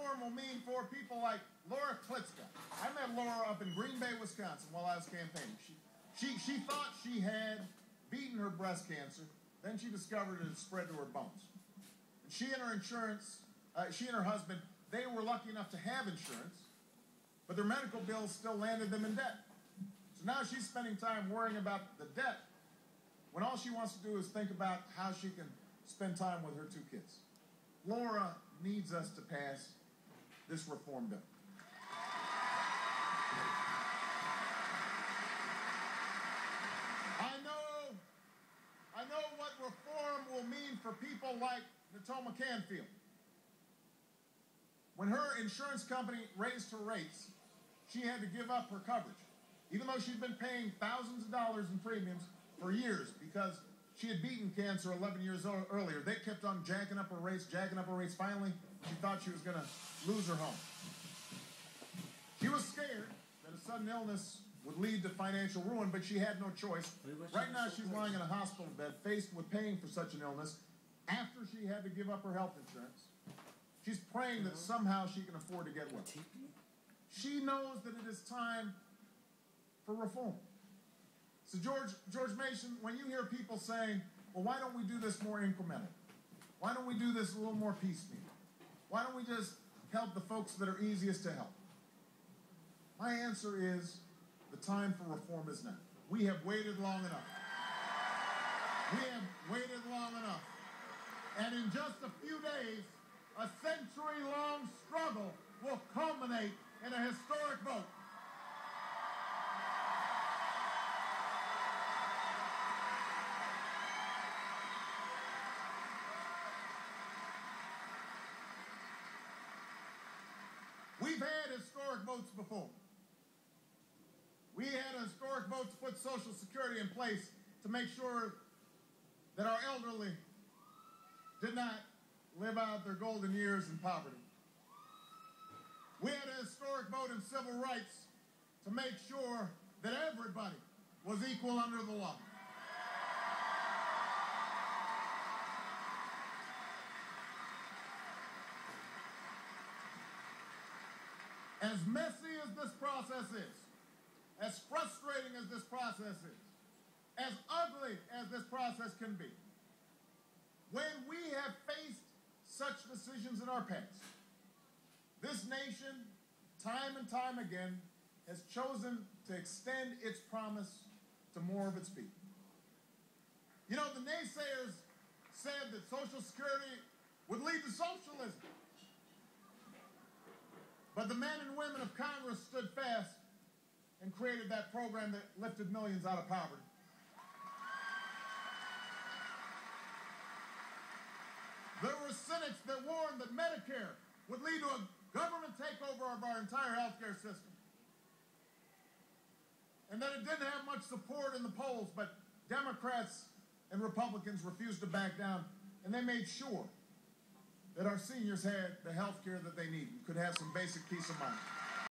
reform will mean for people like Laura Klitschko. I met Laura up in Green Bay, Wisconsin while I was campaigning. She thought she had beaten her breast cancer. Then she discovered it had spread to her bones. And she and her husband, they were lucky enough to have insurance, but their medical bills still landed them in debt. So now she's spending time worrying about the debt when all she wants to do is think about how she can spend time with her 2 kids. Laura needs us to pass this reform bill. I know what reform will mean for people like Natoma Canfield. When her insurance company raised her rates, she had to give up her coverage, even though she'd been paying thousands of dollars in premiums for years because she had beaten cancer 11 years earlier. They kept on jacking up her rates. Finally, she thought she was going to lose her home. She was scared that a sudden illness would lead to financial ruin, but she had no choice. Right now, she's lying in a hospital bed, faced with paying for such an illness after she had to give up her health insurance. She's praying that somehow she can afford to get well. She knows that it is time for reform. So George Mason, when you hear people saying, well, why don't we do this more incremental? Why don't we do this a little more piecemeal? Why don't we just help the folks that are easiest to help? My answer is the time for reform is now. We have waited long enough. We have waited long enough. And in just a few days, a century-long struggle will culminate in a historic vote. We've had historic votes before. We had a historic vote to put Social Security in place to make sure that our elderly did not live out their golden years in poverty. We had a historic vote in civil rights to make sure that everybody was equal under the law. As messy as this process is, as frustrating as this process is, as ugly as this process can be, when we have faced such decisions in our past, this nation, time and time again, has chosen to extend its promise to more of its people. You know, the naysayers said that Social Security would lead to socialism. But the men and women of Congress stood fast and created that program that lifted millions out of poverty. There were cynics that warned that Medicare would lead to a government takeover of our entire healthcare system. And that it didn't have much support in the polls, but Democrats and Republicans refused to back down, and they made sure that our seniors had the health care that they need and could have some basic peace of mind.